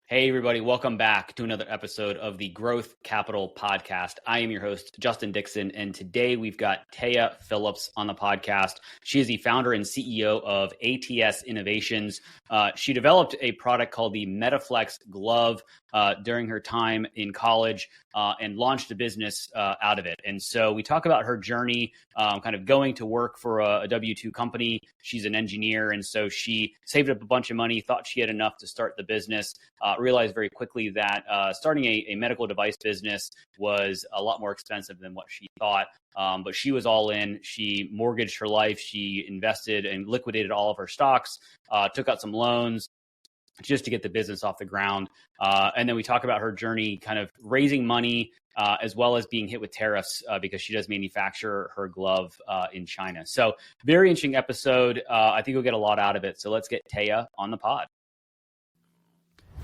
Hey, everybody. Welcome back to another episode of the Growth Capital Podcast. I am your host, Justin Dixon, and today we've got Téa Phillips on the podcast. She is the founder and CEO of ATS Innovations. She developed a product called the Metaflex Glove during her time in college and launched a business out of it. And so we talk about her journey, kind of going to work for a W-2 company. She's an engineer, and so she saved up a bunch of money, thought she had enough to start the business, realized very quickly that starting a medical device business was a lot more expensive than what she thought. But she was all in. She mortgaged her life. She invested and liquidated all of her stocks, took out some loans just to get the business off the ground. And then we talk about her journey kind of raising money as well as being hit with tariffs because she does manufacture her glove in China. So very interesting episode. I think you'll get a lot out of it. So let's get Téa on the pod.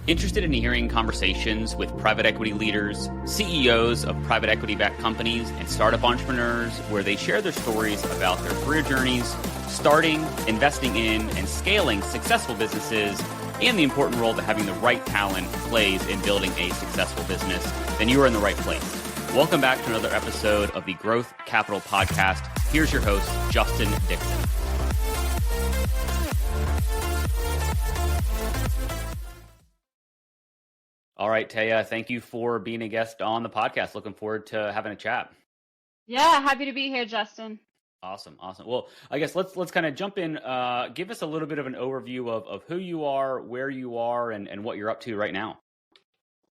Interested in hearing conversations with private equity leaders, CEOs of private equity-backed companies, and startup entrepreneurs where they share their stories about their career journeys, starting, investing in, and scaling successful businesses, and the important role that having the right talent plays in building a successful business, then you are in the right place. Welcome back to another episode of the Growth Capital Podcast. Here's your host, Justin Dixon. All right, Téa, thank you for being a guest on the podcast. Looking forward to having a chat. Yeah, happy to be here, Justin. Awesome. Well, I guess let's kind of jump in. Give us a little bit of an overview of who you are, where you are, and what you're up to right now.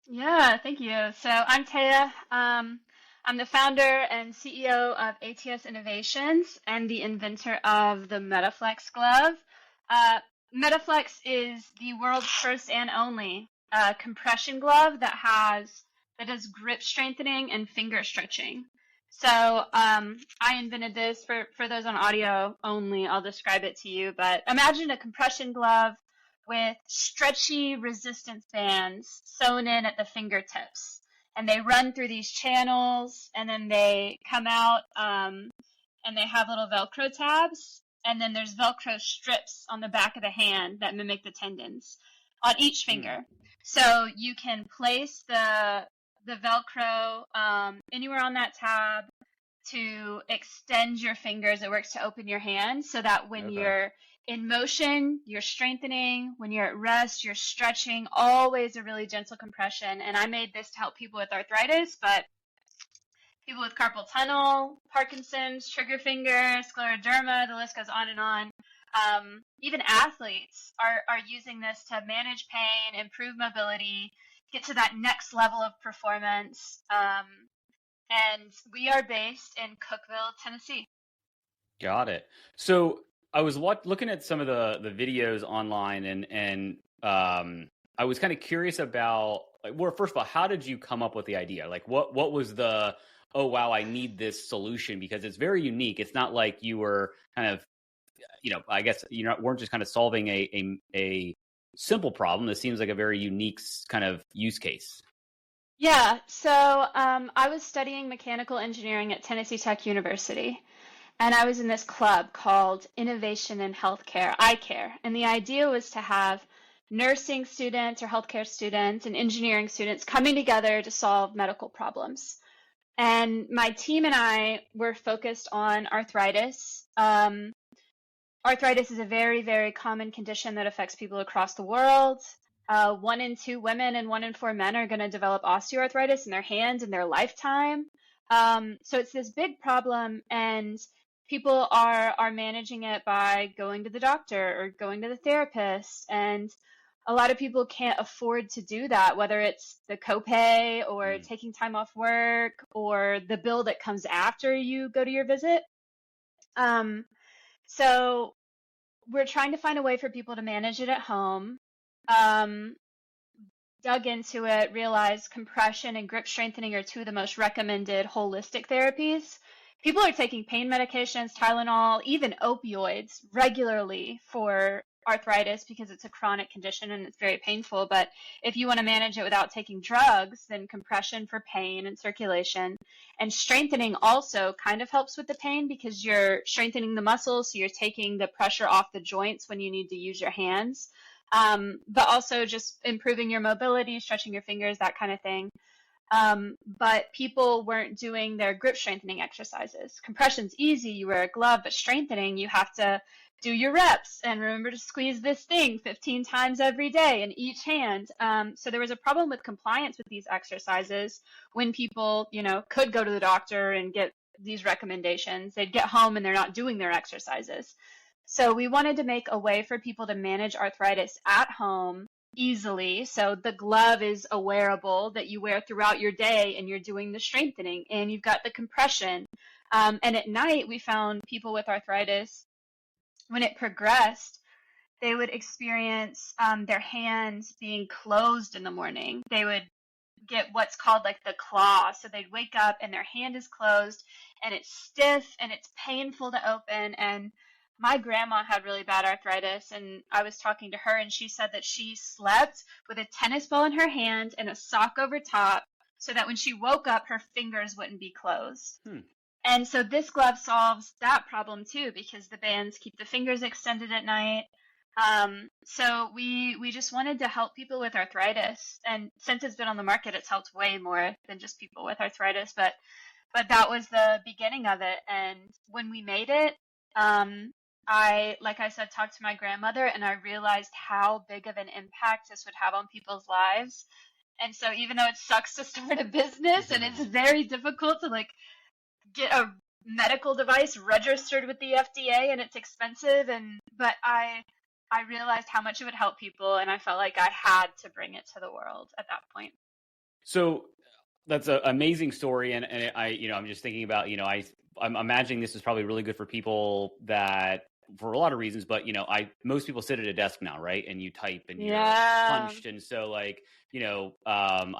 Yeah, thank you. So I'm Téa. I'm the founder and CEO of ATS Innovations and the inventor of the Metaflex Glove. Metaflex is the world's first and only compression glove that does grip strengthening and finger stretching. So I invented this for those on audio only. I'll describe it to you, but imagine a compression glove with stretchy resistance bands sewn in at the fingertips, and they run through these channels, and then they come out, and they have little Velcro tabs, and then there's Velcro strips on the back of the hand that mimic the tendons on each finger. So you can place the Velcro anywhere on that tab to extend your fingers. It works to open your hand so that when you're in motion, you're strengthening. When you're at rest, you're stretching. Always a really gentle compression. And I made this to help people with arthritis, but people with carpal tunnel, Parkinson's, trigger finger, scleroderma, the list goes on and on. Even athletes are using this to manage pain, improve mobility, get to that next level of performance. And we are based in Cookeville, Tennessee. Got it. So I was looking at some of the videos online, and I was kind of curious about, well, first of all, how did you come up with the idea? Like, what was the, oh, wow, I need this solution? Because it's very unique. It's not like you were kind of, I guess weren't just kind of solving a simple problem. This seems like a very unique kind of use case. Yeah, so I was studying mechanical engineering at Tennessee Tech University, and I was in this club called Innovation in Healthcare, iCare, and the idea was to have nursing students or healthcare students and engineering students coming together to solve medical problems. And my team and I were focused on arthritis. Arthritis is a very, very common condition that affects people across the world. 1 in 2 women and 1 in 4 men are going to develop osteoarthritis in their hands in their lifetime. So it's this big problem, and people are managing it by going to the doctor or going to the therapist. And a lot of people can't afford to do that, whether it's the copay or taking time off work or the bill that comes after you go to your visit. So we're trying to find a way for people to manage it at home. Dug into it, realized compression and grip strengthening are 2 of the most recommended holistic therapies. People are taking pain medications, Tylenol, even opioids regularly for arthritis because it's a chronic condition and it's very painful. But if you want to manage it without taking drugs, then compression for pain and circulation. And strengthening also kind of helps with the pain because you're strengthening the muscles, so you're taking the pressure off the joints when you need to use your hands. but also just improving your mobility, stretching your fingers, that kind of thing. But people weren't doing their grip strengthening exercises. Compression's easy, you wear a glove, but strengthening, you have to do your reps and remember to squeeze this thing 15 times every day in each hand. So there was a problem with compliance with these exercises when people, could go to the doctor and get these recommendations. They'd get home and they're not doing their exercises. So we wanted to make a way for people to manage arthritis at home easily. So the glove is a wearable that you wear throughout your day and you're doing the strengthening and you've got the compression. And at night, we found people with arthritis, when it progressed, they would experience their hands being closed in the morning. They would get what's called like the claw. So they'd wake up and their hand is closed and it's stiff and it's painful to open. And my grandma had really bad arthritis, and I was talking to her and she said that she slept with a tennis ball in her hand and a sock over top so that when she woke up, her fingers wouldn't be closed. And so this glove solves that problem too, because the bands keep the fingers extended at night. So we just wanted to help people with arthritis. And since it's been on the market, it's helped way more than just people with arthritis. But that was the beginning of it. And when we made it, I, like I said, talked to my grandmother and I realized how big of an impact this would have on people's lives. And so even though it sucks to start a business and it's very difficult to get a medical device registered with the FDA and it's expensive, but I realized how much it would help people and I felt like I had to bring it to the world at that point. So that's an amazing story. And I'm just thinking about, I'm imagining this is probably really good for people that, for a lot of reasons, but most people sit at a desk now, right? And you type and you're punched. And so I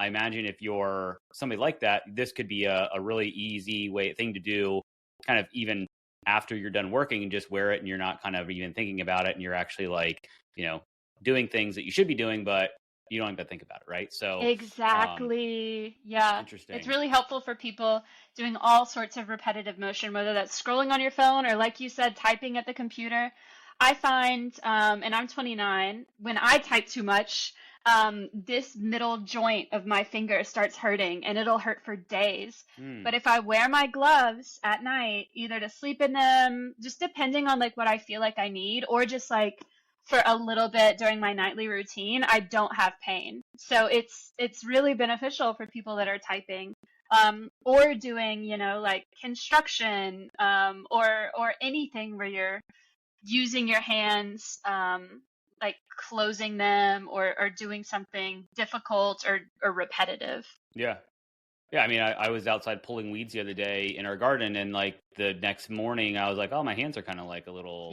imagine if you're somebody like that, this could be a really easy thing to do kind of even after you're done working and just wear it and you're not kind of even thinking about it. And you're actually doing things that you should be doing, but you don't have to think about it, right? So exactly. Yeah. Interesting. It's really helpful for people doing all sorts of repetitive motion, whether that's scrolling on your phone or, like you said, typing at the computer. I find, and I'm 29, when I type too much, this middle joint of my finger starts hurting and it'll hurt for days. But if I wear my gloves at night, either to sleep in them, just depending on what I feel like I need, or just for a little bit during my nightly routine, I don't have pain. So it's really beneficial for people that are typing, or doing, construction, or anything where you're using your hands, closing them or doing something difficult or repetitive. Yeah. Yeah, I mean, I was outside pulling weeds the other day in our garden, and the next morning, I was like, "Oh, my hands are kind of a little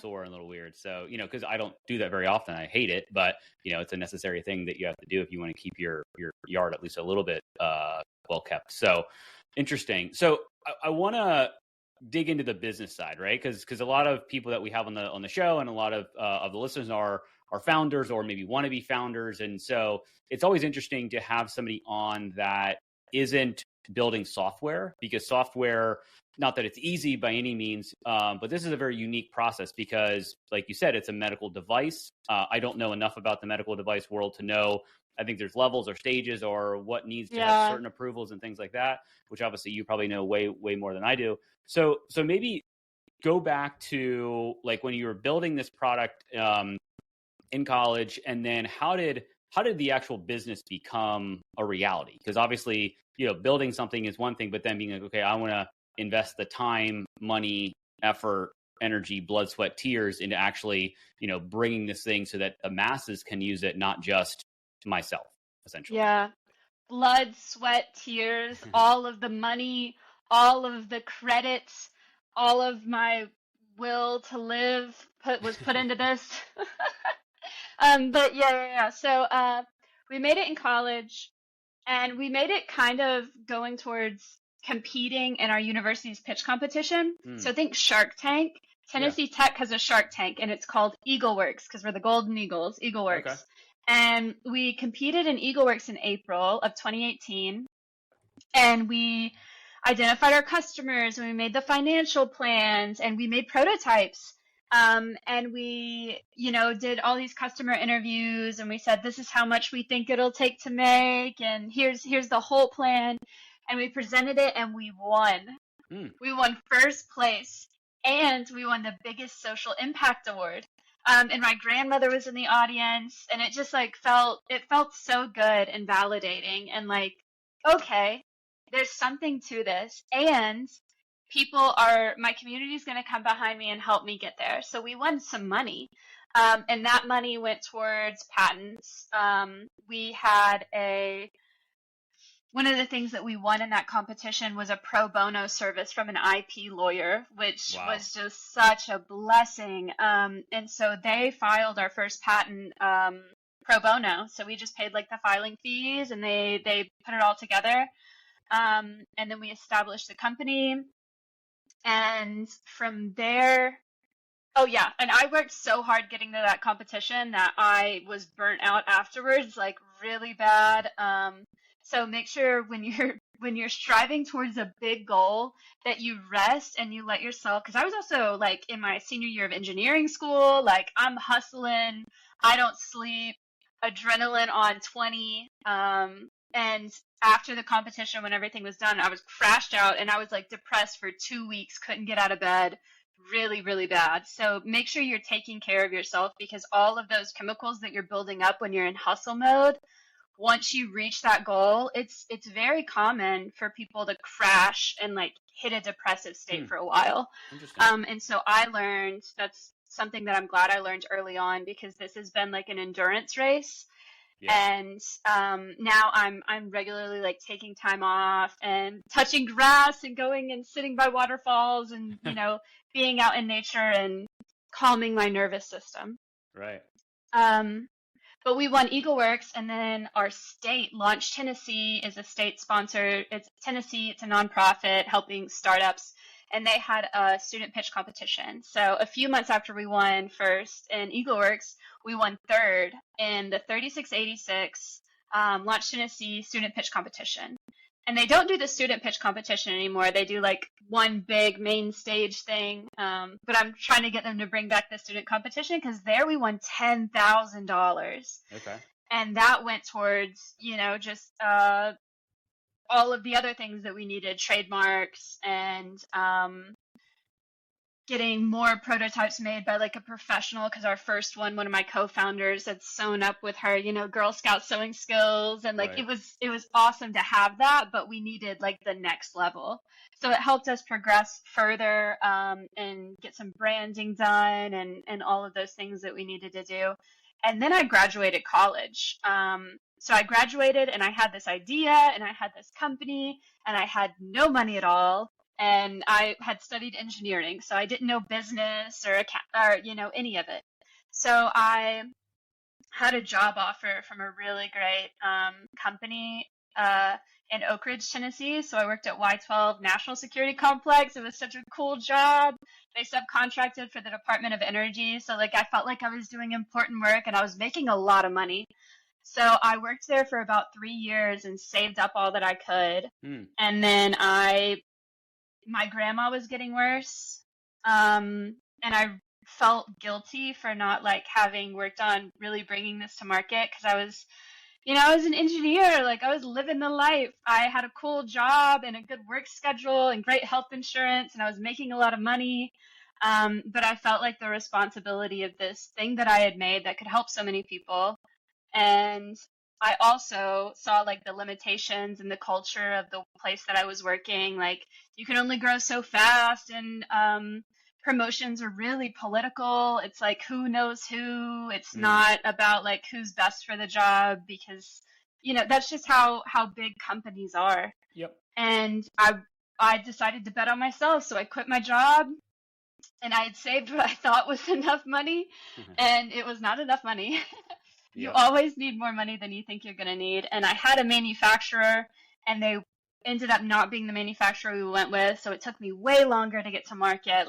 sore and a little weird." So, because I don't do that very often, I hate it, but it's a necessary thing that you have to do if you want to keep your yard at least a little bit well kept. So, interesting. So, I want to dig into the business side, right? Because a lot of people that we have on the show, and a lot of the listeners are founders or maybe want to be founders, and so it's always interesting to have somebody on that isn't building software, because software, not that it's easy by any means, but this is a very unique process because, like you said, it's a medical device. I don't know enough about the medical device world to know. I think there's levels or stages or what needs to have certain approvals and things like that, which obviously you probably know way more than I do. So maybe go back to when you were building this product in college, and then how did the actual business become a reality? Because obviously, building something is one thing, but then being okay, I want to invest the time, money, effort, energy, blood, sweat, tears into actually, bringing this thing so that the masses can use it, not just myself, essentially. Yeah. Blood, sweat, tears, all of the money, all of the credits, all of my will to live was put into this. But yeah. So we made it in college, and we made it kind of going towards competing in our university's pitch competition. So think Shark Tank. Tennessee Tech has a Shark Tank, and it's called EagleWorks because we're the Golden Eagles, EagleWorks. Okay. And we competed in EagleWorks in April of 2018, and we identified our customers, and we made the financial plans, and we made prototypes. And we, did all these customer interviews, and we said, this is how much we think it'll take to make, and here's the whole plan. And we presented it, and we won. We won first place, and we won the biggest social impact award. And my grandmother was in the audience, and it just felt so good and validating, and okay, there's something to this, and my community is going to come behind me and help me get there. So we won some money, and that money went towards patents. We had one of the things that we won in that competition was a pro bono service from an IP lawyer, which was just such a blessing. And so they filed our first patent pro bono. So we just paid the filing fees, and they put it all together. And then we established the company. And from there, and I worked so hard getting to that competition that I was burnt out afterwards, really bad. So make sure when you're striving towards a big goal that you rest and you let yourself, because I was also in my senior year of engineering school, I'm hustling, I don't sleep, adrenaline on 20. And after the competition, when everything was done, I was crashed out, and I was depressed for 2 weeks, couldn't get out of bed, really, really bad. So make sure you're taking care of yourself, because all of those chemicals that you're building up when you're in hustle mode, once you reach that goal, it's very common for people to crash and hit a depressive state for a while. And so I learned, that's something that I'm glad I learned early on, because this has been an endurance race. Yeah. And now I'm regularly taking time off and touching grass and going and sitting by waterfalls and being out in nature and calming my nervous system. Right. But we won EagleWorks, and then our state, Launch Tennessee, is a state sponsor. It's Tennessee. It's a nonprofit helping startups, and they had a student pitch competition. So a few months after we won first in EagleWorks, we won third in the 3686 Launch Tennessee student pitch competition. And they don't do the student pitch competition anymore. They do one big main stage thing. But I'm trying to get them to bring back the student competition, because there we won $10,000. Okay. And that went towards, just all of the other things that we needed, trademarks and getting more prototypes made by a professional, because our first one of my co-founders had sewn up with her, Girl Scout sewing skills, and right. it was awesome to have that, but we needed the next level. So it helped us progress further and get some branding done and all of those things that we needed to do. And then I graduated college. So I graduated, and I had this idea, and I had this company, and I had no money at all. And I had studied engineering, so I didn't know business or any of it. So I had a job offer from a really great company in Oak Ridge, Tennessee. So I worked at Y12 National Security Complex. It was such a cool job. They subcontracted for the Department of Energy. So I felt like I was doing important work, and I was making a lot of money. So I worked there for about 3 years and saved up all that I could. And then my grandma was getting worse. And I felt guilty for not having worked on really bringing this to market, because I was an engineer, I was living the life. I had a cool job and a good work schedule and great health insurance, and I was making a lot of money. But I felt the responsibility of this thing that I had made that could help so many people. And I also saw the limitations in the culture of the place that I was working. You can only grow so fast, and promotions are really political. It's who knows who. It's not about who's best for the job, because that's just how big companies are. Yep. And I decided to bet on myself, so I quit my job, and I had saved what I thought was enough money, and it was not enough money. You always need more money than you think you're going to need. And I had a manufacturer, and they ended up not being the manufacturer we went with. So it took me way longer to get to market.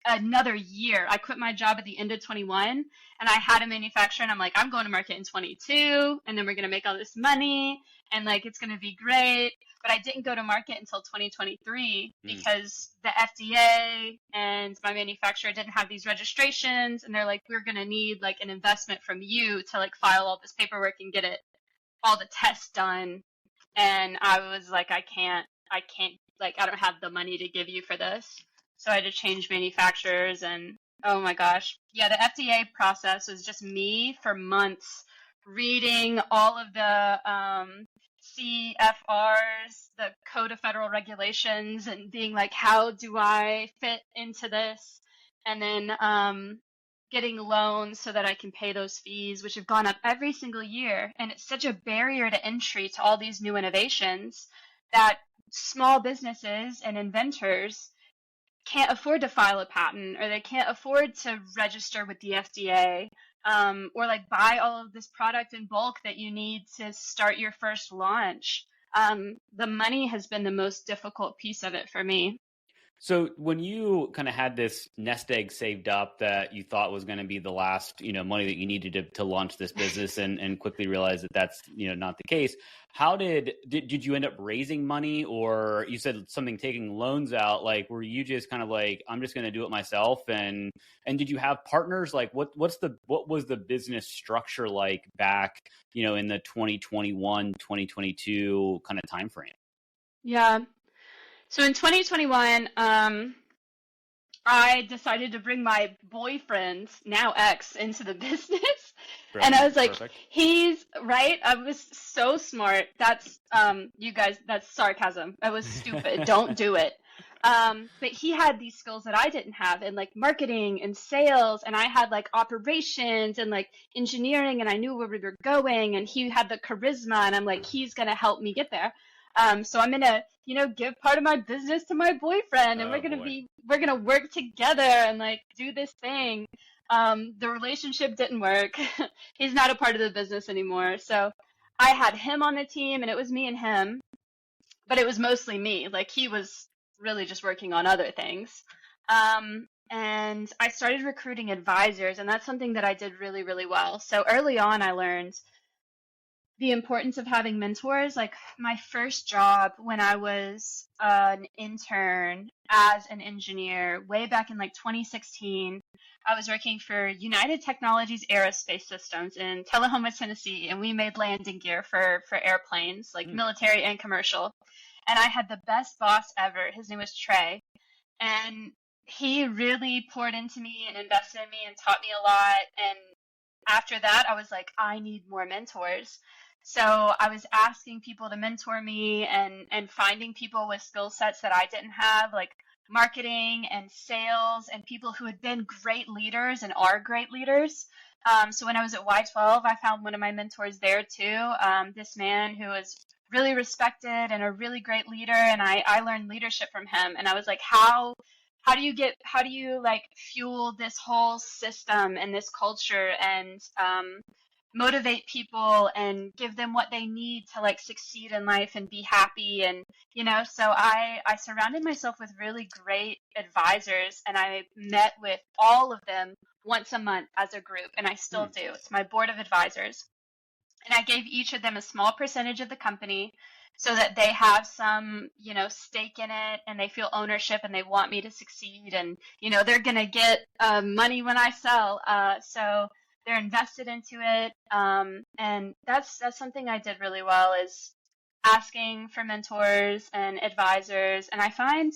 another year. I quit my job at the end of 21 and I had a manufacturer and I'm like, I'm going to market in 22 and then we're going to make all this money and like, it's going to be great. But I didn't go to market until 2023 because the FDA and my manufacturer didn't have these registrations. And they're like, we're going to need like an investment from you to like file all this paperwork and get it, all the tests done. And I was like, I can't, like, I don't have the money to give you for this. So I had to change manufacturers and oh my gosh. Yeah, the FDA process was just me for months reading all of the CFRs, the Code of Federal Regulations, and being like, how do I fit into this? And then getting loans so that I can pay those fees, which have gone up every single year. And it's such a barrier to entry to all these new innovations that small businesses and inventors can't afford to file a patent or they can't afford to register with the FDA or like buy all of this product in bulk that you need to start your first launch. The money has been the most difficult piece of it for me. So when you kind of had this nest egg saved up that you thought was going to be the last, money that you needed to launch this business and quickly realize that that's, not the case, how did you end up raising money? Or you said something taking loans out, like, were you just kind of like, I'm just going to do it myself? And did you have partners? Like what was the business structure like back, in the 2021, 2022 kind of timeframe? Yeah. So in 2021, I decided to bring my boyfriend, now ex, into the business. Brilliant. And I was like, Perfect. he's right. I was so smart. That's, you guys, that's sarcasm. I was stupid. Don't do it. But he had these skills that I didn't have in like marketing and sales. And I had like operations and like engineering and I knew where we were going and he had the charisma and I'm like, he's going to help me get there. So I'm going to, give part of my business to my boyfriend and we're going to work together and like do this thing. The relationship didn't work. He's not a part of the business anymore. So I had him on the team and it was me and him, but it was mostly me. Like he was really just working on other things. And I started recruiting advisors and that's something that I did really, really well. So early on, I learned the importance of having mentors. Like my first job when I was an intern as an engineer way back in like 2016, I was working for United Technologies Aerospace Systems in Tullahoma, Tennessee, and we made landing gear for airplanes, like military and commercial. And I had the best boss ever. His name was Trey. And he really poured into me and invested in me and taught me a lot. And after that, I was like, I need more mentors. So I was asking people to mentor me and finding people with skill sets that I didn't have, like marketing and sales and people who had been great leaders and are great leaders. So when I was at Y12, I found one of my mentors there too. This man who was really respected and a really great leader. And I learned leadership from him. And I was like, how do you like fuel this whole system and this culture and motivate people and give them what they need to like succeed in life and be happy? And so I surrounded myself with really great advisors and I met with all of them once a month as a group, and I still do. It's my board of advisors, and I gave each of them a small percentage of the company so that they have some, stake in it and they feel ownership and they want me to succeed. And, they're going to get money when I sell. So they're invested into it. And that's something I did really well, is asking for mentors and advisors. And I find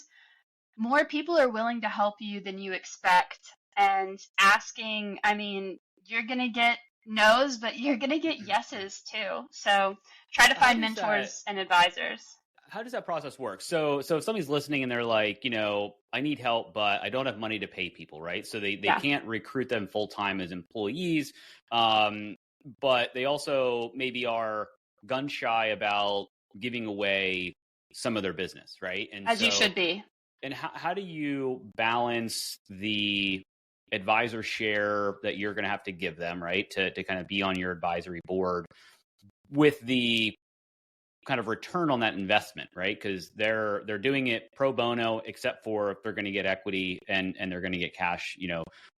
more people are willing to help you than you expect. And asking, I mean, you're going to get no's, but you're going to get yeses too. So try to find mentors and advisors. How does that process work? So if somebody's listening and they're like, I need help, but I don't have money to pay people, right? So they can't recruit them full time as employees, but they also maybe are gun shy about giving away some of their business, right? And as you should be. And how do you balance the advisor share that you're going to have to give them, right, to kind of be on your advisory board, with the kind of return on that investment, right? Because they're doing it pro bono, except for if they're going to get equity and they're going to get cash,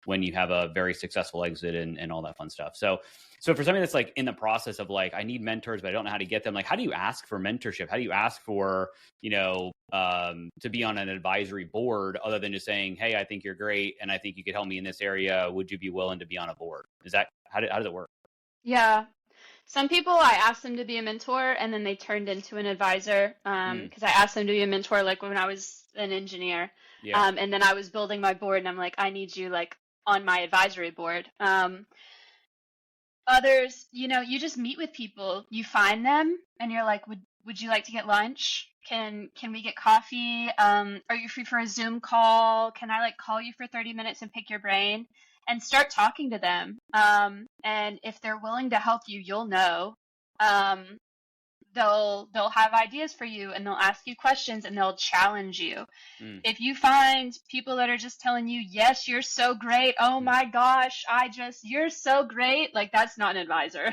when you have a very successful exit and all that fun stuff. So for somebody that's like in the process of like, I need mentors, but I don't know how to get them. Like, how do you ask for mentorship? How do you ask for, to be on an advisory board other than just saying, hey, I think you're great and I think you could help me in this area. Would you be willing to be on a board? How does it work? Yeah. Some people, I asked them to be a mentor and then they turned into an advisor because I asked them to be a mentor like when I was an engineer. Yeah. And then I was building my board and I'm like, I need you like on my advisory board. Others, you just meet with people, you find them and you're like, would you like to get lunch? Can we get coffee? Are you free for a Zoom call? Can I like call you for 30 minutes and pick your brain? And start talking to them. And if they're willing to help you, you'll know. They'll have ideas for you and they'll ask you questions and they'll challenge you. If you find people that are just telling you, yes, you're so great. Oh my gosh, you're so great. Like that's not an advisor.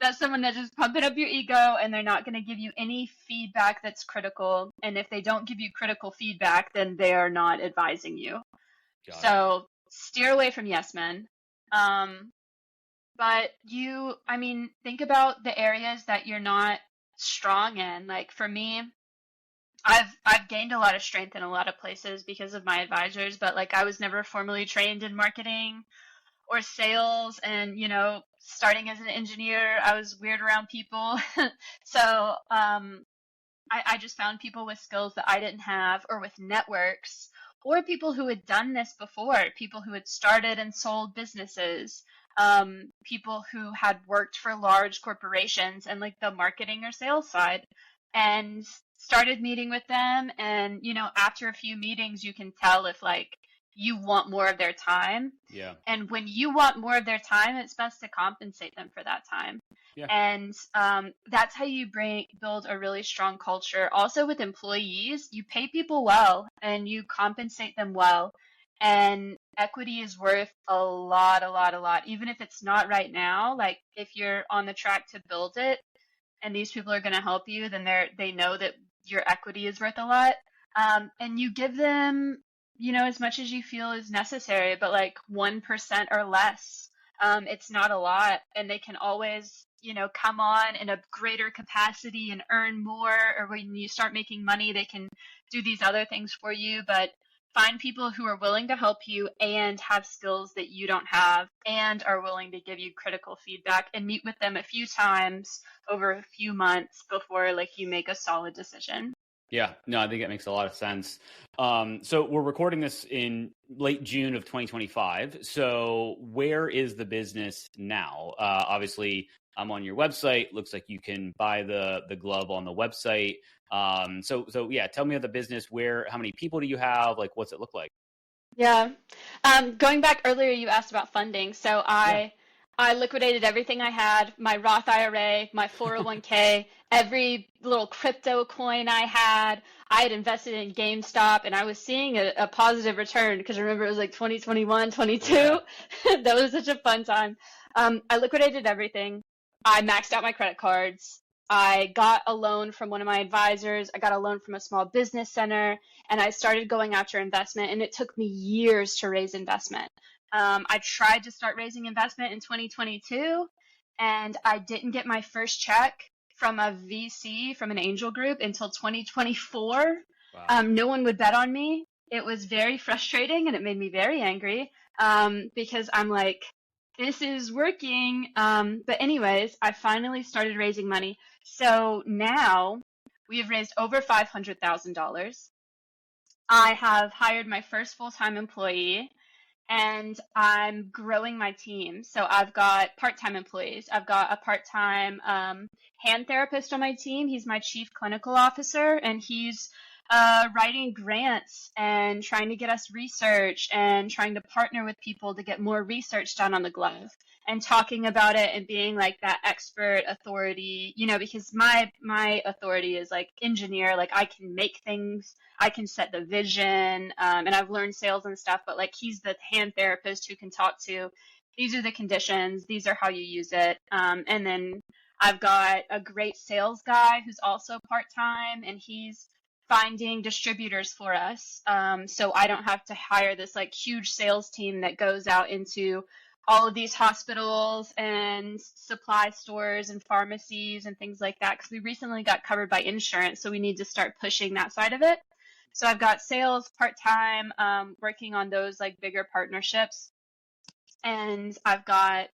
That's someone that's just pumping up your ego and they're not going to give you any feedback that's critical. And if they don't give you critical feedback, then they are not advising you. So steer away from yes men. But think about the areas that you're not strong in. Like for me, I've gained a lot of strength in a lot of places because of my advisors, but like I was never formally trained in marketing or sales, and starting as an engineer, I was weird around people. So I just found people with skills that I didn't have, or with networks, or people who had done this before, people who had started and sold businesses, people who had worked for large corporations and like the marketing or sales side, and started meeting with them. And, after a few meetings, you can tell if like you want more of their time. Yeah. And when you want more of their time, it's best to compensate them for that time. Yeah. And that's how you build a really strong culture. Also with employees, you pay people well and you compensate them well. And equity is worth a lot. Even if it's not right now, like if you're on the track to build it and these people are going to help you, then they know that your equity is worth a lot. And you give them, as much as you feel is necessary, but like 1% or less. It's not a lot, and they can always, come on in a greater capacity and earn more, or when you start making money, they can do these other things for you. But find people who are willing to help you and have skills that you don't have and are willing to give you critical feedback, and meet with them a few times over a few months before like you make a solid decision. Yeah, no, I think it makes a lot of sense. So we're recording this in late June of 2025. So where is the business now? Obviously, I'm on your website. Looks like you can buy the glove on the website. So yeah, tell me of the business. How many people do you have? Like, what's it look like? Yeah. Going back earlier, you asked about funding. So I liquidated everything I had, my Roth IRA, my 401k, every little crypto coin I had. I had invested in GameStop and I was seeing a positive return because remember it was like 2021, 22. Yeah. That was such a fun time. I liquidated everything. I maxed out my credit cards. I got a loan from one of my advisors. I got a loan from a small business center, and I started going after investment, and it took me years to raise investment. I tried to start raising investment in 2022, and I didn't get my first check from a VC, from an angel group, until 2024. Wow. No one would bet on me. It was very frustrating, and it made me very angry because I'm like, this is working. But anyways, I finally started raising money. So now we have raised over $500,000. I have hired my first full-time employee, and I'm growing my team. So I've got part-time employees. I've got a part-time hand therapist on my team. He's my chief clinical officer, and he's writing grants and trying to get us research and trying to partner with people to get more research done on the glove and talking about it and being like that expert authority, because my authority is like engineer, like I can make things, I can set the vision, and I've learned sales and stuff, but like he's the hand therapist who can talk to, these are the conditions, these are how you use it. And then I've got a great sales guy who's also part-time, and he's finding distributors for us. So I don't have to hire this like huge sales team that goes out into all of these hospitals and supply stores and pharmacies and things like that, because we recently got covered by insurance, so we need to start pushing that side of it. So I've got sales part-time, working on those like bigger partnerships. And I've got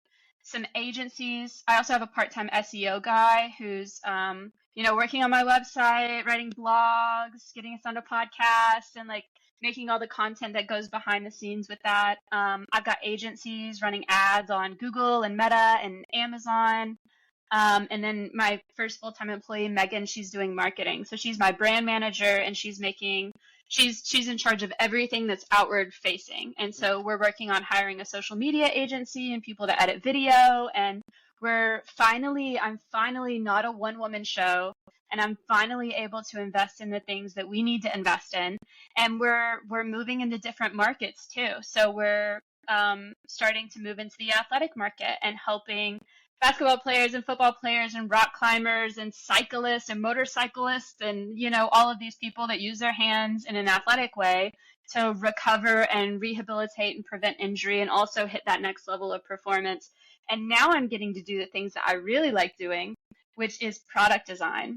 some agencies. I also have a part-time SEO guy who's, working on my website, writing blogs, getting us onto podcasts, and like making all the content that goes behind the scenes with that. I've got agencies running ads on Google and Meta and Amazon. And then my first full-time employee, Megan, she's doing marketing. So she's my brand manager, and she's in charge of everything that's outward facing. And so we're working on hiring a social media agency and people to edit video. And I'm finally not a one-woman show, and I'm finally able to invest in the things that we need to invest in. And we're moving into different markets too. So we're starting to move into the athletic market and helping basketball players and football players and rock climbers and cyclists and motorcyclists and, all of these people that use their hands in an athletic way to recover and rehabilitate and prevent injury and also hit that next level of performance. And now I'm getting to do the things that I really like doing, which is product design.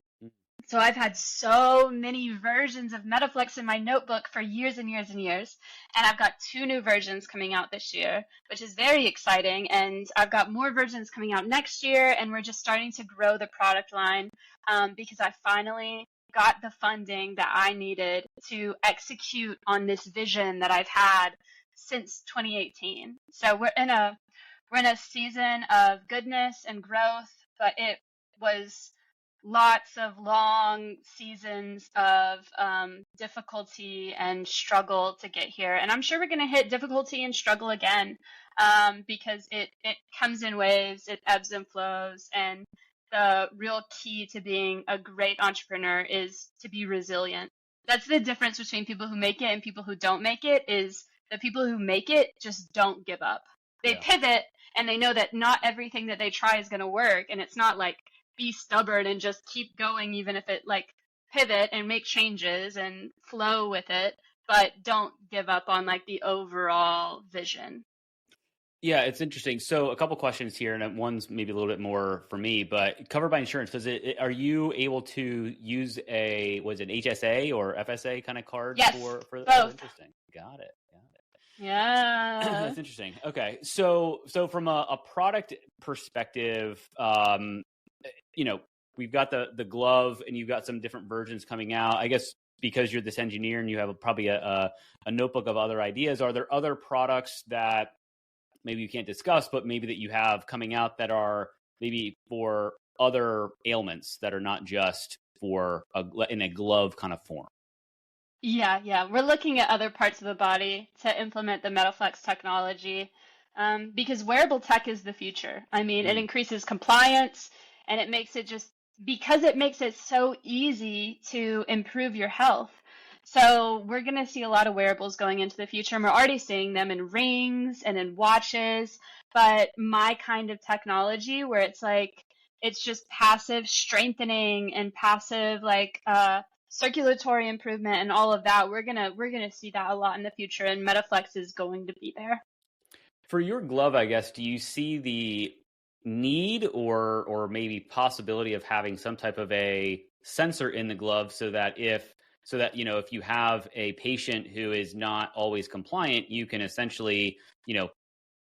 So I've had so many versions of Metaflex in my notebook for years and years and years. And I've got 2 new versions coming out this year, which is very exciting. And I've got more versions coming out next year. And we're just starting to grow the product line because I finally got the funding that I needed to execute on this vision that I've had since 2018. So we're in a season of goodness and growth, but it was lots of long seasons of difficulty and struggle to get here. And I'm sure we're going to hit difficulty and struggle again because it comes in waves, it ebbs and flows. And the real key to being a great entrepreneur is to be resilient. That's the difference between people who make it and people who don't make it, is the people who make it just don't give up. They pivot, and they know that not everything that they try is going to work. And it's not like be stubborn and just keep going, even if it like pivot and make changes and flow with it, but don't give up on like the overall vision. Yeah, it's interesting. So a couple questions here, and one's maybe a little bit more for me, but covered by insurance, are you able to use was it HSA or FSA kind of card? Yes, for both. Oh, interesting. Got it. Yeah. That's interesting. Okay. So from a product perspective, we've got the glove, and you've got some different versions coming out. I guess because you're this engineer and you have probably a notebook of other ideas, are there other products that maybe you can't discuss, but maybe that you have coming out that are maybe for other ailments that are not just in a glove kind of form? Yeah. We're looking at other parts of the body to implement the Metaflex technology because wearable tech is the future. I mean, it increases compliance, and it makes it so easy to improve your health. So we're going to see a lot of wearables going into the future, and we're already seeing them in rings and in watches. But my kind of technology, where it's just passive strengthening and passive circulatory improvement and all of that, we're gonna see that a lot in the future, and Metaflex is going to be there. For your glove, I guess, do you see the need or maybe possibility of having some type of a sensor in the glove so that if you have a patient who is not always compliant, you can essentially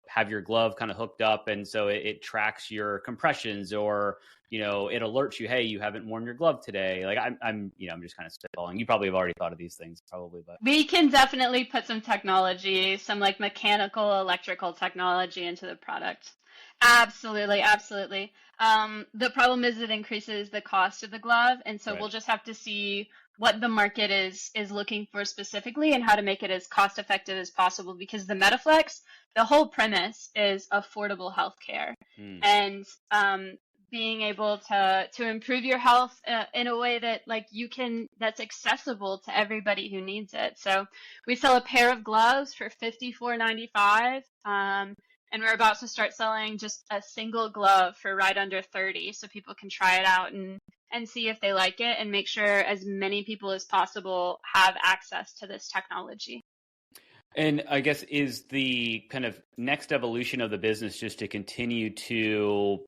have your glove kind of hooked up, and so it tracks your compressions, or it alerts you, hey, you haven't worn your glove today. Like I'm just kind of spitballing. You probably have already thought of these things, probably, but we can definitely put some technology, some like mechanical, electrical technology into the product. Absolutely. The problem is it increases the cost of the glove, and so We'll just have to see what the market is looking for specifically and how to make it as cost effective as possible, because the Metaflex, the whole premise is affordable healthcare and being able to improve your health in a way that that's accessible to everybody who needs it. So we sell a pair of gloves for $54.95. And we're about to start selling just a single glove for right under 30, so people can try it out and see if they like it, and make sure as many people as possible have access to this technology. And I guess is the kind of next evolution of the business just to continue to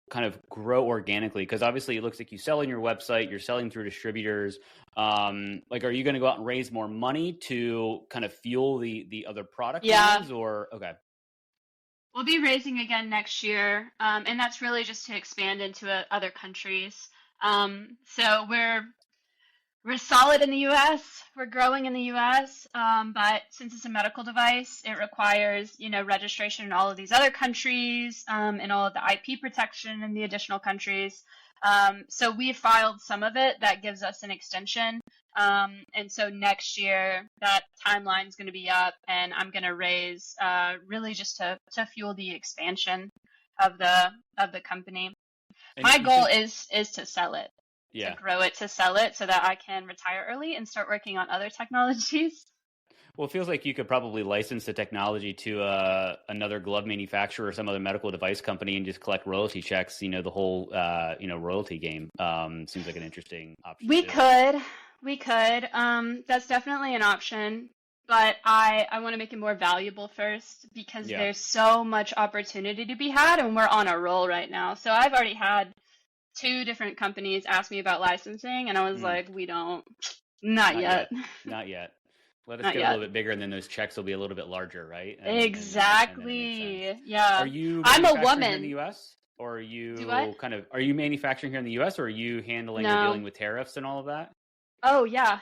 kind of grow organically? Because obviously it looks like you sell on your website, you're selling through distributors. Like, are you going to go out and raise more money to kind of fuel the other product lines, or okay? We'll be raising again next year, and that's really just to expand into other countries. So we're solid in the U.S. We're growing in the U.S., but since it's a medical device, it requires, registration in all of these other countries, and all of the IP protection in the additional countries. So we filed some of it. That gives us an extension. And so next year, that timeline is going to be up, and I'm going to raise, really just to fuel the expansion of the company. And my goal is to sell it. To grow it, to sell it, so that I can retire early and start working on other technologies. Well, it feels like you could probably license the technology to another glove manufacturer or some other medical device company and just collect royalty checks. The whole royalty game seems like an interesting option. We could. That's definitely an option, but I want to make it more valuable first, because there's so much opportunity to be had, and we're on a roll right now. So I've already had 2 different companies asked me about licensing, and I was like, not yet. Not yet. Let us get a little bit bigger, and then those checks will be a little bit larger, right? Exactly. Are you I'm a woman here in the U.S., or are you are you manufacturing here in the U.S., or are you handling or dealing with tariffs and all of that? Oh, yeah.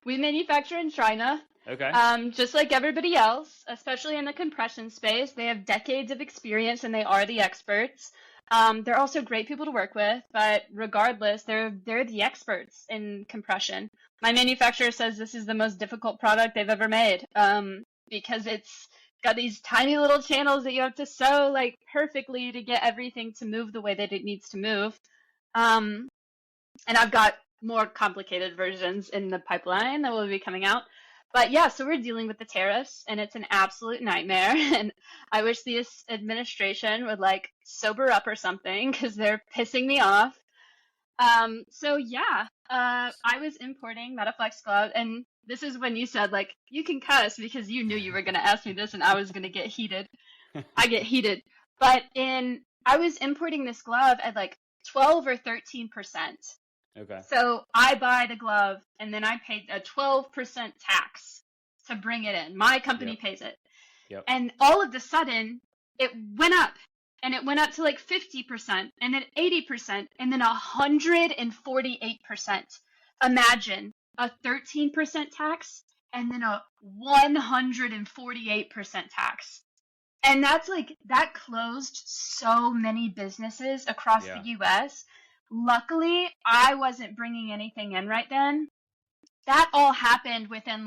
We manufacture in China. Okay. Just like everybody else, especially in the compression space. They have decades of experience, and they are the experts. They're also great people to work with, but regardless, they're the experts in compression. My manufacturer says this is the most difficult product they've ever made, because it's got these tiny little channels that you have to sew like perfectly to get everything to move the way that it needs to move. And I've got more complicated versions in the pipeline that will be coming out. But yeah, so we're dealing with the tariffs, and it's an absolute nightmare. And I wish this administration would sober up or something, because they're pissing me off. So yeah, I was importing Metaflex Glove, and this is when you said you can cuss, because you knew you were going to ask me this, and I was going to get heated. I get heated. But I was importing this glove at 12 or 13%. Okay. So I buy the glove, and then I pay a 12% tax to bring it in. My company pays it. Yep. And all of a sudden, it went up, and it went up to 50%, and then 80%, and then 148%. Imagine a 13% tax, and then a 148% tax. And that's that closed so many businesses across the U.S. Luckily, I wasn't bringing anything in right then. That all happened within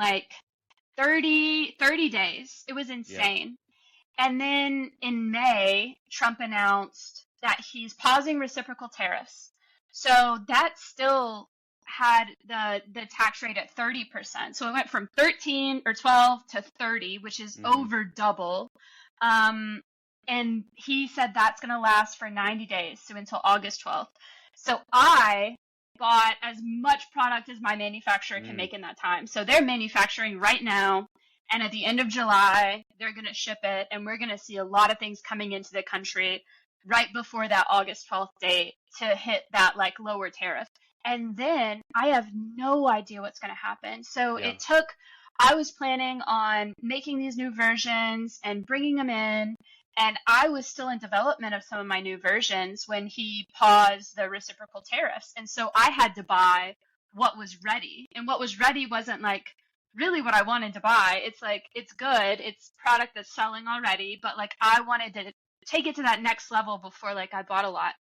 30 days. It was insane. And then in May, Trump announced that he's pausing reciprocal tariffs. So that still had the tax rate at 30%. So it went from 13 or 12 to 30, which is over double. And he said that's going to last for 90 days, so until August 12th. So I bought as much product as my manufacturer can make in that time. So they're manufacturing right now, and at the end of July, they're going to ship it, and we're going to see a lot of things coming into the country right before that August 12th date to hit that lower tariff. And then I have no idea what's going to happen. So I was planning on making these new versions and bringing them in. And I was still in development of some of my new versions when he paused the reciprocal tariffs. And so I had to buy what was ready. And what was ready wasn't really what I wanted to buy. It's it's good. It's product that's selling already. But I wanted to take it to that next level before I bought a lot.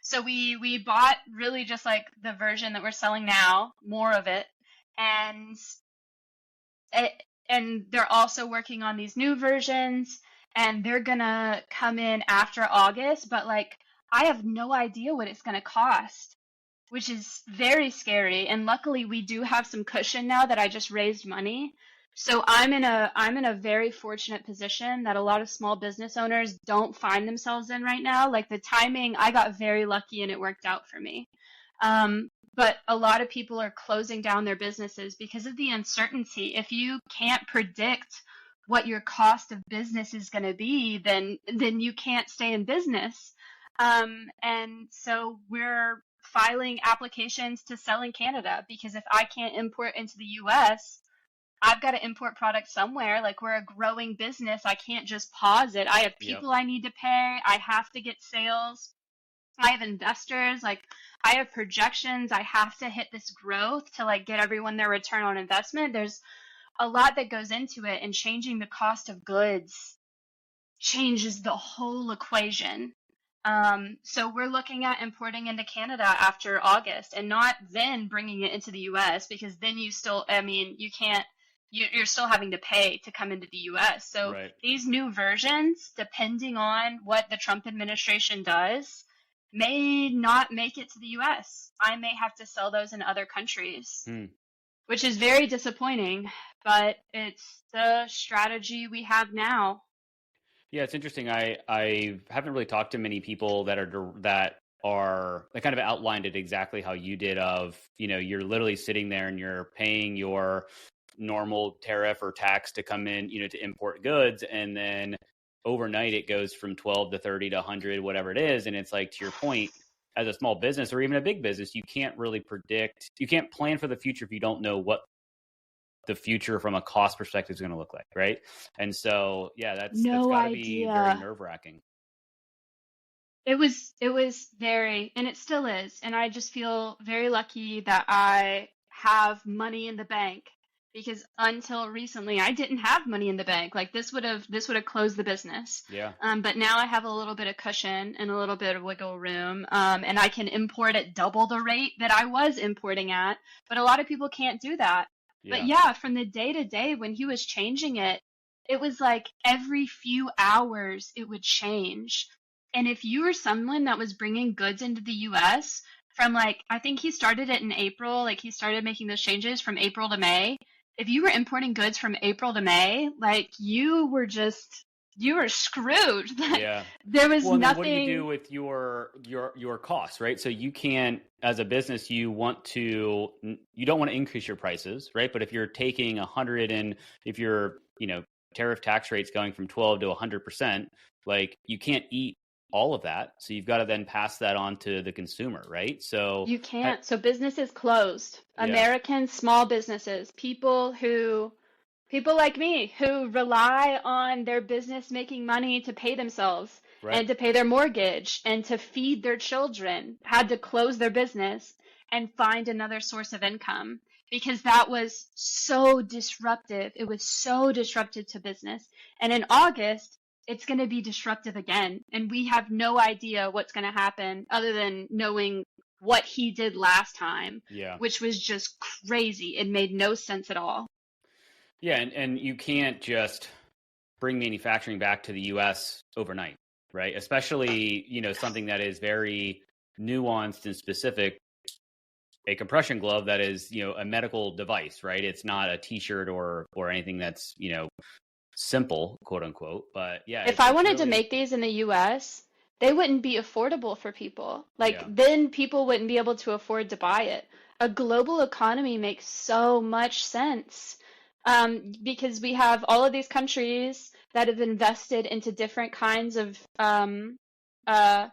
So we bought really just the version that we're selling now, more of it. And they're also working on these new versions, and they're gonna come in after August, but I have no idea what it's gonna cost, which is very scary. And luckily we do have some cushion now that I just raised money. So I'm in a very fortunate position that a lot of small business owners don't find themselves in right now. Like the timing, I got very lucky and it worked out for me. But a lot of people are closing down their businesses because of the uncertainty. If you can't predict what your cost of business is going to be, then you can't stay in business. And so we're filing applications to sell in Canada because if I can't import into the US, I've got to import products somewhere. Like we're a growing business. I can't just pause it. I have Yep. people I need to pay. I have to get sales. I have investors. Like I have projections. I have to hit this growth to like get everyone their return on investment. There's a lot that goes into it, and changing the cost of goods changes the whole equation. So we're looking at importing into Canada after August and not then bringing it into the US because then you can't, you're still having to pay to come into the US. So Right. these new versions, depending on what the Trump administration does, may not make it to the US. I may have to sell those in other countries, which is very disappointing, but it's the strategy we have now. Yeah, it's interesting. I haven't really talked to many people that kind of outlined it exactly how you did. Of you're literally sitting there and you're paying your normal tariff or tax to come in, to import goods, and then overnight it goes from 12 to 30 to 100, whatever it is, and it's like, to your point, as a small business or even a big business, you can't really predict, you can't plan for the future if you don't know what the future from a cost perspective is going to look like, right? And so, yeah, that's No got to be very idea. nerve-wracking. It was very, and it still is. And I just feel very lucky that I have money in the bank because until recently I didn't have money in the bank. Like this would have closed the business. Yeah. But now I have a little bit of cushion and a little bit of wiggle room. And I can import at double the rate that I was importing at. But a lot of people can't do that. But Yeah. yeah, from the day to day when he was changing it, it was like every few hours it would change. And if you were someone that was bringing goods into the US from like, I think he started it in April, like he started making those changes from April to May. If you were importing goods from April to May, like you were screwed. Like Yeah. there was Well, and then what do you do nothing. with your costs, right? So you can't, as a business, you don't want to increase your prices, right? But if you're taking 100 and if your, tariff tax rate's going from 12 to 100%, like you can't eat all of that. So you've got to then pass that on to the consumer, right? So You can't. So businesses closed. yeah, American small businesses, people like me who rely on their business making money to pay themselves right. and to pay their mortgage and to feed their children had to close their business and find another source of income because that was so disruptive. It was so disruptive to business. And in August, it's going to be disruptive again. And we have no idea what's going to happen other than knowing what he did last time, Yeah. which was just crazy. It made no sense at all. Yeah, and you can't just bring manufacturing back to the US overnight, right? Especially, something that is very nuanced and specific, a compression glove that is, a medical device, right? It's not a t-shirt or anything that's, simple, quote unquote. But yeah, If I it's wanted to really, make these in the US, they wouldn't be affordable for people. Like, yeah. then people wouldn't be able to afford to buy it. A global economy makes so much sense because we have all of these countries that have invested into different kinds of uh,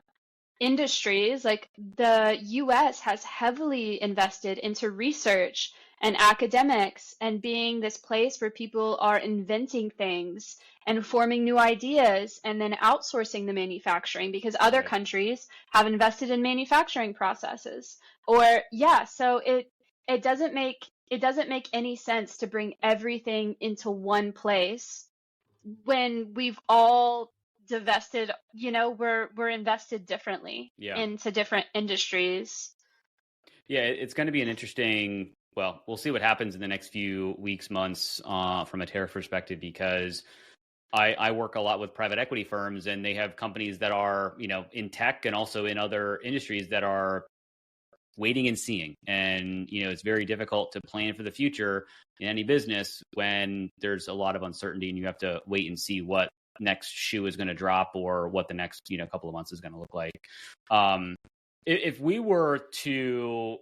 industries. Like the US has heavily invested into research and academics and being this place where people are inventing things and forming new ideas and then outsourcing the manufacturing because other Right. countries have invested in manufacturing processes. Or yeah, so it doesn't make any sense to bring everything into one place when we've all divested, we're invested differently Yeah. into different industries. Yeah, it's going to be an interesting, well, we'll see what happens in the next few weeks, months, from a tariff perspective, because I work a lot with private equity firms, and they have companies that are, in tech and also in other industries that are waiting and seeing. And, it's very difficult to plan for the future in any business when there's a lot of uncertainty and you have to wait and see what next shoe is going to drop or what the next, couple of months is going to look like. If we were to,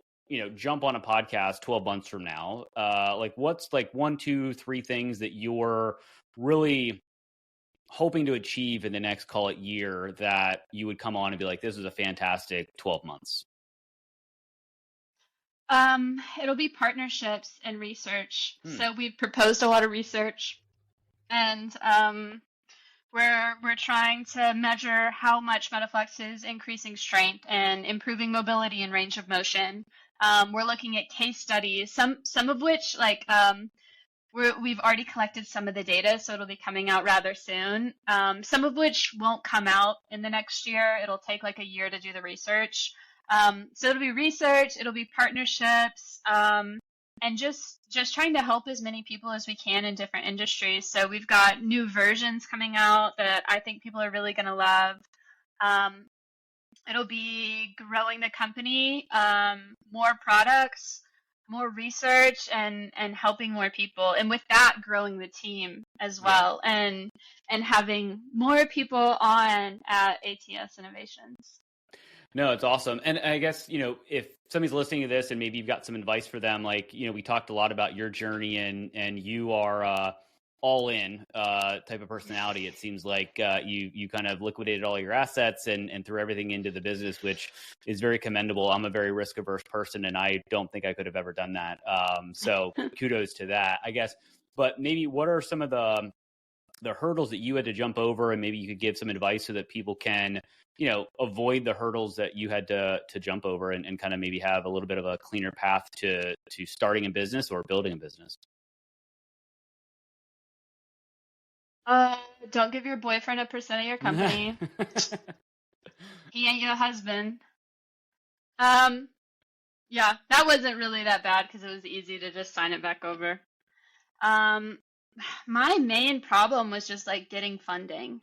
jump on a podcast 12 months from now, what's 1, 2, 3 things that you're really hoping to achieve in the next, call it, year, that you would come on and be like, this is a fantastic 12 months? It'll be partnerships and research. So we've proposed a lot of research, and we're trying to measure how much Metaflex is increasing strength and improving mobility and range of motion. We're looking at case studies, some of which we've already collected some of the data, so it'll be coming out rather soon. Some of which won't come out in the next year. It'll take like a year to do the research. So it'll be research, it'll be partnerships, and just trying to help as many people as we can in different industries. So we've got new versions coming out that I think people are really going to love. It'll be growing the company, more products, more research, and helping more people. And with that, growing the team as well, and having more people on at ATS Innovations. No, it's awesome. And I guess, if somebody's listening to this and maybe you've got some advice for them, we talked a lot about your journey, and you are all in type of personality. It seems like you kind of liquidated all your assets and threw everything into the business, which is very commendable. I'm a very risk averse person, and I don't think I could have ever done that. So kudos to that, I guess. But maybe what are some of the hurdles that you had to jump over, and maybe you could give some advice so that people can avoid the hurdles that you had to jump over, and kind of maybe have a little bit of a cleaner path to starting a business or building a business? Don't give your boyfriend a percent of your company. He ain't your husband. Yeah, that wasn't really that bad because it was easy to just sign it back over. My main problem was just getting funding.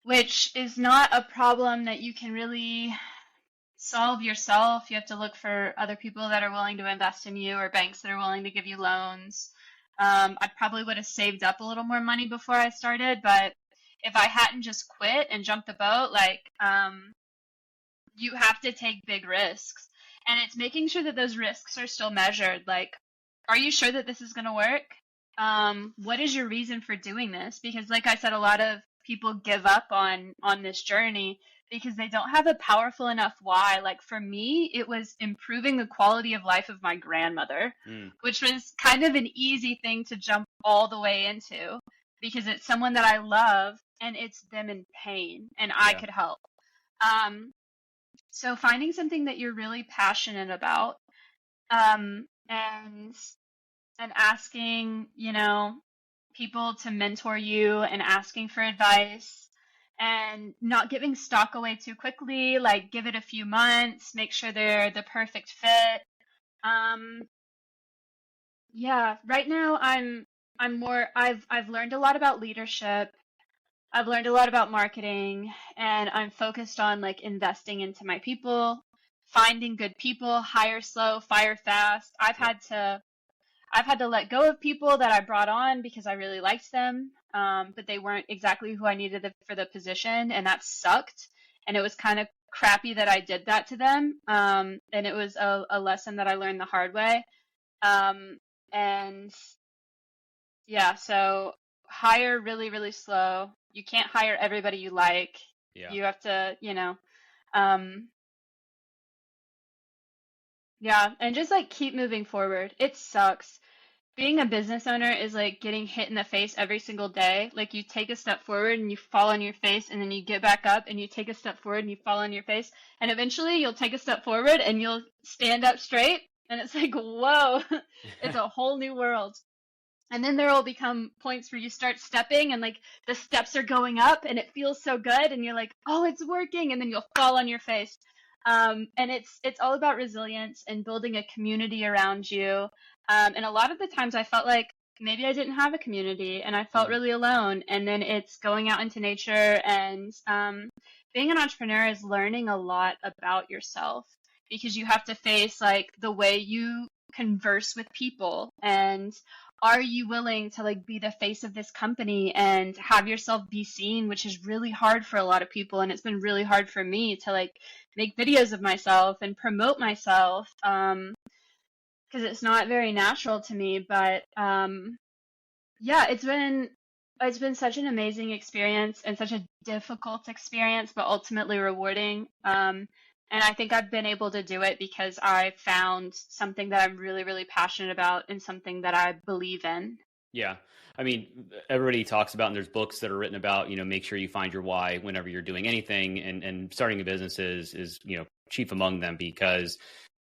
Which is not a problem that you can really solve yourself. You have to look for other people that are willing to invest in you, or banks that are willing to give you loans. I probably would have saved up a little more money before I started, but if I hadn't just quit and jumped the boat, you have to take big risks. And it's making sure that those risks are still measured. Are you sure that this is going to work? What is your reason for doing this? Because like I said, a lot of people give up on this journey because they don't have a powerful enough why. For me, it was improving the quality of life of my grandmother, which was kind of an easy thing to jump all the way into because it's someone that I love and it's them in pain and I could help. So finding something that you're really passionate about, and asking, people to mentor you and asking for advice, and not giving stock away too quickly. Give it a few months, make sure they're the perfect fit. Right now I've learned a lot about leadership. I've learned a lot about marketing, and I'm focused on investing into my people, finding good people, hire slow, fire fast. I've had to let go of people that I brought on because I really liked them, but they weren't exactly who I needed for the position, and that sucked. And it was kind of crappy that I did that to them, and it was a lesson that I learned the hard way. So hire really, really slow. You can't hire everybody you like. Yeah. You have to, and just keep moving forward. It sucks. Being a business owner is getting hit in the face every single day. You take a step forward and you fall on your face, and then you get back up and you take a step forward and you fall on your face. And eventually you'll take a step forward and you'll stand up straight. And it's whoa, it's a whole new world. And then there will become points where you start stepping and the steps are going up and it feels so good. And you're oh, it's working. And then you'll fall on your face. And it's all about resilience and building a community around you. And a lot of the times I felt maybe I didn't have a community and I felt really alone. And then it's going out into nature, and being an entrepreneur is learning a lot about yourself. because you have to face like the way you converse with people, and are you willing to like be the face of this company and have yourself be seen, which is really hard for a lot of people. And it's been really hard for me to like make videos of myself and promote myself, because it's not very natural to me. But yeah, it's been such an amazing experience and such a difficult experience, but ultimately rewarding. And I think I've been able to do it because I found something that I'm really, really passionate about and something that I believe in. Yeah. I mean, everybody talks about, and there's books that are written about, make sure you find your why whenever you're doing anything, and starting a business is, chief among them, because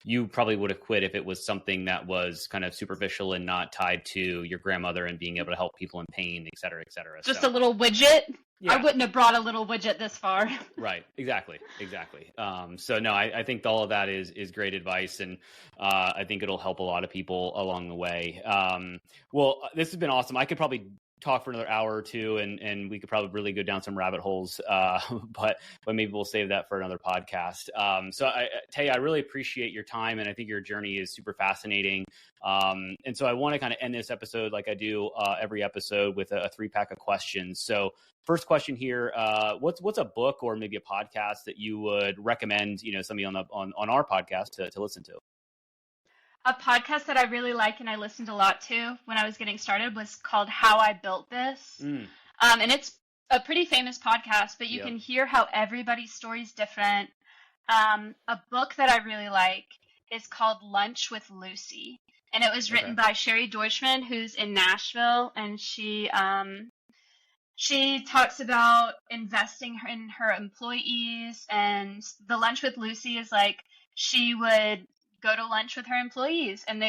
you probably would have quit if it was something that was kind of superficial and not tied to your grandmother and being able to help people in pain, et cetera, et cetera. Just a little widget. Yeah. I wouldn't have brought a little widget this far. Right. Exactly. So no, I think all of that is great advice, and I think it'll help a lot of people along the way. Well, this has been awesome. I could probably talk for another hour or two, and we could probably really go down some rabbit holes, but maybe we'll save that for another podcast. Téa, I really appreciate your time, and I think your journey is super fascinating. And so I want to kind of end this episode like I do every episode with a 3-pack of questions. So first question here, what's a book or maybe a podcast that you would recommend, somebody on our podcast to listen to? A podcast that I really like and I listened a lot to when I was getting started was called How I Built This. And it's a pretty famous podcast, but you can hear how everybody's story is different. A book that I really like is called Lunch with Lucy. And it was written by Sherry Deutschman, who's in Nashville. And she talks about investing in her employees. And the Lunch with Lucy is like, she would go to lunch with her employees, and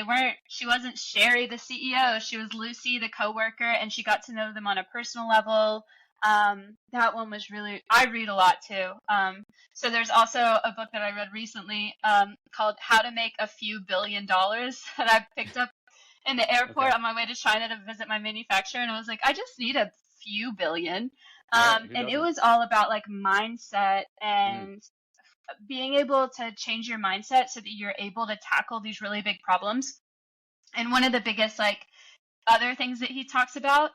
she wasn't Sherry, the CEO. She was Lucy, the coworker, and she got to know them on a personal level. That one was really, I read a lot too. So there's also a book that I read recently, called How to Make a Few $billion that I picked up in the airport on my way to China to visit my manufacturer. And I was like, I just need a few billion. And it was all about like mindset and being able to change your mindset so that you're able to tackle these really big problems. And one of the biggest like other things that he talks about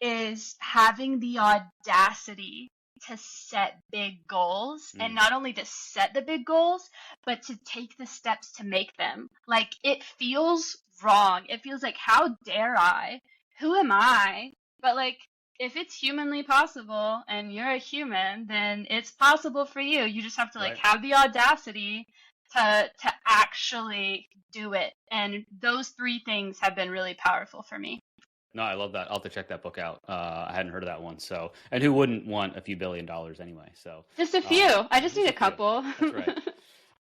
is having the audacity to set big goals, and not only to set the big goals, but to take the steps to make them. Like, it feels wrong. It feels like, how dare I? Who am I? But like, if it's humanly possible and you're a human, then it's possible for you. You just have to like have the audacity to actually do it. And those 3 things have been really powerful for me. No, I love that. I'll have to check that book out. I hadn't heard of that one. So, and who wouldn't want a few $1 billion anyway? So just a few. I just need a couple. That's right.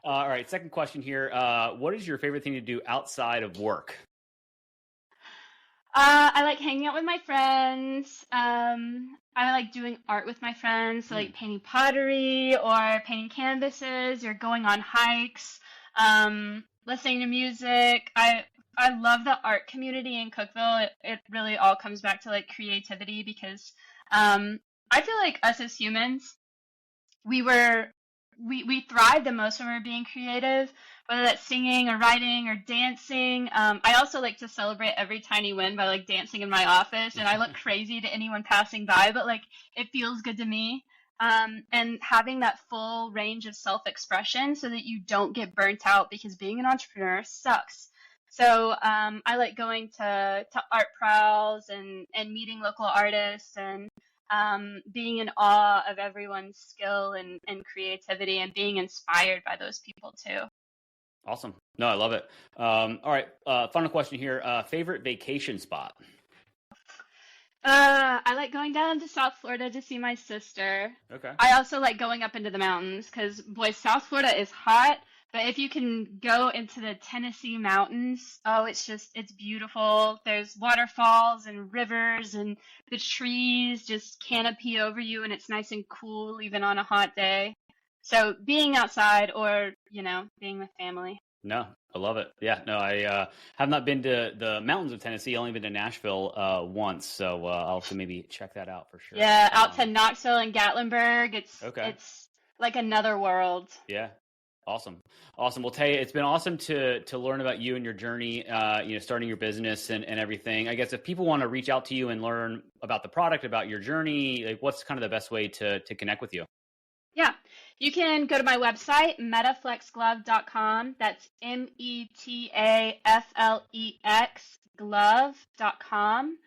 All right. Second question here. What is your favorite thing to do outside of work? I like hanging out with my friends. I like doing art with my friends, so like painting pottery or painting canvases or going on hikes, listening to music. I love the art community in Cookeville. It really all comes back to like creativity, because I feel like us as humans, we thrive the most when we're being creative, whether that's singing or writing or dancing. I also like to celebrate every tiny win by like dancing in my office, and I look crazy to anyone passing by, but like it feels good to me. And having that full range of self-expression so that you don't get burnt out, because being an entrepreneur sucks. So I like going to art prowls and meeting local artists and being in awe of everyone's skill and creativity, and being inspired by those people too. Awesome. No, I love it. All right. Final question here. Favorite vacation spot? I like going down to South Florida to see my sister. Okay. I also like going up into the mountains, because boy, South Florida is hot. But if you can go into the Tennessee mountains, it's beautiful. There's waterfalls and rivers, and the trees just canopy over you, and it's nice and cool even on a hot day. So being outside, or, being with family. No, I love it. Yeah, no, I have not been to the mountains of Tennessee. I've only been to Nashville once, so I'll have to maybe check that out for sure. Yeah, out to Knoxville and Gatlinburg. It's like another world. Yeah. Awesome. Well, Téa, it's been awesome to learn about you and your journey, starting your business and everything. I guess if people want to reach out to you and learn about the product, about your journey, like what's kind of the best way to connect with you? Yeah, you can go to my website, metaflexglove.com. That's METAFLEX glove.com.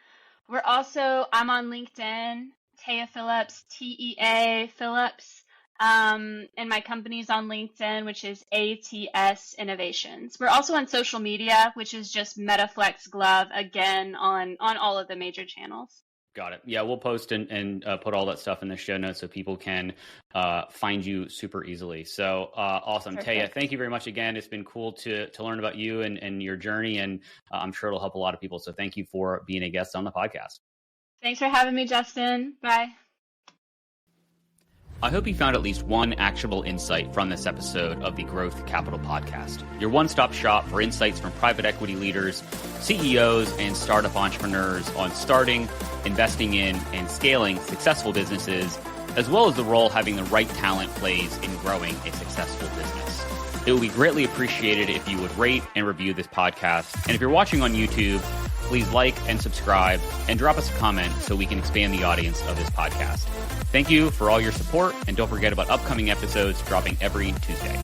I'm on LinkedIn, Téa Phillips, TEA Phillips. And my company's on LinkedIn, which is ATS Innovations. We're also on social media, which is just Metaflex Glove, again, on all of the major channels. Got it. Yeah, we'll post and put all that stuff in the show notes so people can find you super easily. So awesome. Téa, thank you very much again. It's been cool to learn about you and your journey, and I'm sure it'll help a lot of people. So thank you for being a guest on the podcast. Thanks for having me, Justin. Bye. I hope you found at least one actionable insight from this episode of the Growth Capital Podcast, your one-stop shop for insights from private equity leaders, CEOs, and startup entrepreneurs on starting, investing in, and scaling successful businesses, as well as the role having the right talent plays in growing a successful business. It would be greatly appreciated if you would rate and review this podcast. And if you're watching on YouTube, please like and subscribe and drop us a comment so we can expand the audience of this podcast. Thank you for all your support, and don't forget about upcoming episodes dropping every Tuesday.